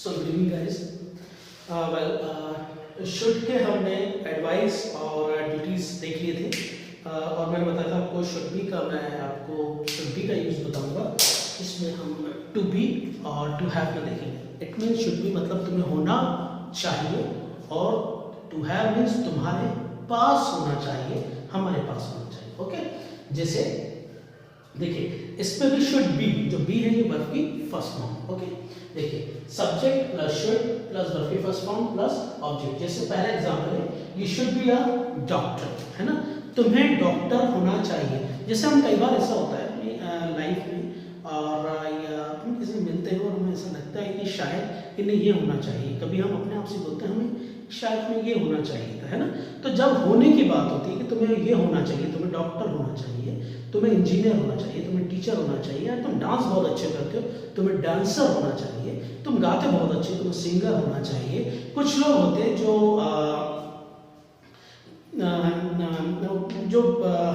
So good evening guys. Should के हमने advice और ड्यूटीज देख लिए थे और मैंने बताया था आपको शुड बी का, मैं आपको शुड बी का यूज बताऊंगा। इसमें हम टू बी और टू हैव का देखेंगे। इट मीन्स शुड बी मतलब तुम्हें होना चाहिए और टू हैव मीन्स तुम्हारे पास होना चाहिए, हमारे पास होना चाहिए। ओके, जैसे देखिए इसमें भी शुड बी, जो बी है ये वर्ब की फर्स्ट फॉर्म। ओके, देखिए subject plus should plus verb की फर्स्ट फॉर्म प्लस ऑब्जेक्ट। जैसे पहला एग्जांपल है you should be a doctor, है ना, तुम्हें डॉक्टर होना चाहिए। जैसे हम कई बार ऐसा होता है अपनी लाइफ में और या हम किसी से मिलते हैं और हमें ऐसा लगता है कि शायद इन्हें ये होना चाहिए। कभी हम अपने आप से बोलते हैं हमें शायद में ये होना चाहिए था, है ना। तो जब होने की बात होती है कि तुम्हें ये होना चाहिए, तुम्हें डॉक्टर होना चाहिए, तुम्हें इंजीनियर होना चाहिए, तुम्हें टीचर होना चाहिए, या तुम डांस बहुत अच्छे करते हो तुम्हें डांसर होना चाहिए, तुम गाते बहुत अच्छे तुम्हें सिंगर होना चाहिए। कुछ लोग होते हैं जो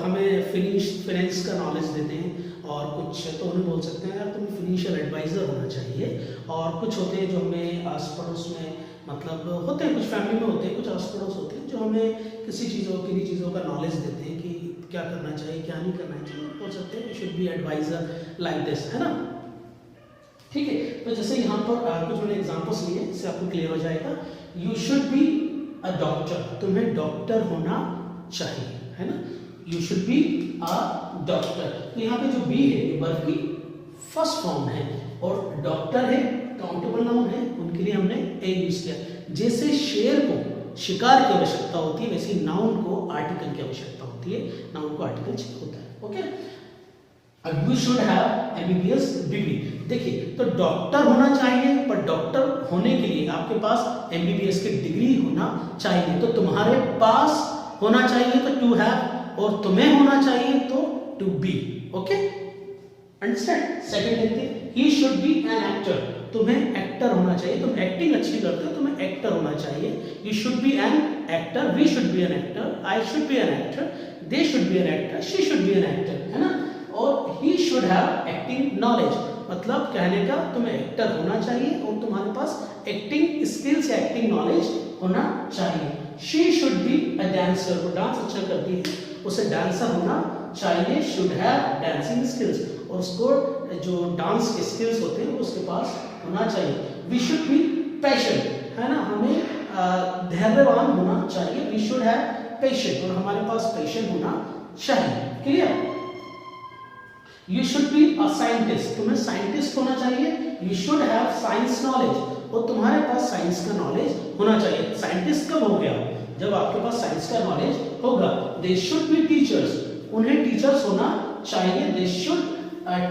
हमें फाइनेंस का नॉलेज देते हैं और कुछ तो उन्हें बोल सकते हैं यार तुम्हें फाइनेंशियल एडवाइज़र होना चाहिए। और कुछ होते हैं जो हमें आस पड़ोस में मतलब होते हैं, कुछ फैमिली में होते हैं, कुछ आस पड़ोस होते हैं जो हमें किसी किन्हीं चीज़ों का नॉलेज देते हैं कि क्या करना चाहिए क्या नहीं करना चाहिए। बोल सकते हैं should be adviser like this, है ना। ठीक है, तो जैसे यहाँ पर कुछ मैंने एग्जाम्पल्स लिए, इससे आपको क्लियर हो जाएगा। You should be a doctor, तुम्हें डॉक्टर होना चाहिए, है ना। You should be a doctor. तो यहाँ पे जो बी है वर्ब की फर्स्ट फॉर्म है और डॉक्टर है काउंटेबल नाउन है, उनके लिए हमने ए यूज किया। जैसे शेर को शिकार की आवश्यकता होती है वैसे नाउन को आर्टिकल की आवश्यकता होती है, नाउन को आर्टिकल चाहिए होता है। ओके, अब you should have MBBS degree. देखिए तो डॉक्टर होना चाहिए, पर डॉक्टर होने के लिए आपके पास एमबीबीएस की डिग्री होना चाहिए। तो तुम्हारे पास होना चाहिए तो टू हैव, और तुम्हें होना चाहिए तो to be. Okay, understand. Second देखते हैं, he should be an actor, तुम्हें एक्टर होना चाहिए, तुम एक्टिंग अच्छी करते हो तुम्हें एक्टर होना चाहिए। You should be an actor, we should be an actor, I should be an actor, they should be an actor, she should be an actor, है ना। और he should have acting knowledge, मतलब कहने का तुम्हें actor होना चाहिए और तुम्हारे पास एक्टिंग स्किल्स या एक्टिंग नॉलेज होना चाहिए। She should be a dancer, वो डांस अच्छा करती है उसे डांसर होना चाहिए, शुड हैव डांसिंग स्किल्स, और उसको जो डांस के स्किल्स होते हैं उसके पास होना चाहिए। वी शुड बी पैशन, है ना, हमें धैर्यवान होना चाहिए। वी शुड हैव पेशेंट, और हमारे पास पेशेंट होना चाहिए। Clear. You should be a scientist, तुम्हें साइंटिस्ट होना चाहिए। You should have science knowledge, और तुम्हारे पास साइंस का नॉलेज होना चाहिए। साइंटिस्ट कब हो गया, जब आपके पास साइंस का नॉलेज होगा। दे शुड बी टीचर्स, उन्हें टीचर्स होना चाहिए। They should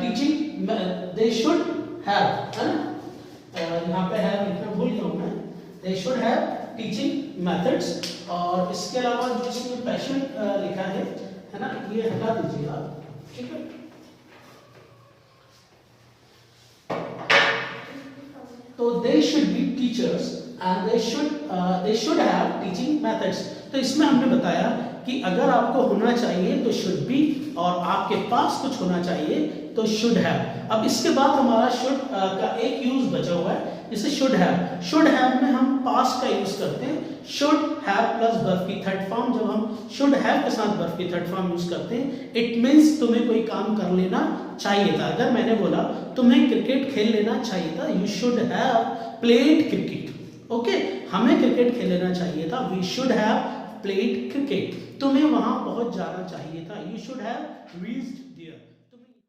teaching, they should have, है ना, यहाँ पे है लिखना भूल गया हूँ मैं। They should have teaching methods, और इसके अलावा जिसमें पैशन लिखा है ना, ये हटा दीजिए आप, ठीक है। तो दे should B teachers and they should have teaching methods. तो इसमें हमने बताया कि अगर आपको होना चाहिए तो शुड बी, और आपके पास कुछ होना चाहिए तो शुड हैव। अब इसके बाद हमारा शुड का एक यूज बचा हुआ है, जैसे शुड हैव। शुड हैव में हम पास्ट का यूज करते हैं, शुड हैव प्लस वर्ब की थर्ड फॉर्म। जब हम शुड हैव के साथ वर्ब की थर्ड फॉर्म यूज करते हैं, इट मींस तुम्हें कोई काम कर लेना चाहिए था। अगर मैंने बोला तुम्हें क्रिकेट खेल लेना चाहिए था, you should have played cricket. Okay, हमें क्रिकेट खेल लेना चाहिए था, we should have played cricket. तुम्हें वहां पहुंच जाना चाहिए था, you should have reached there.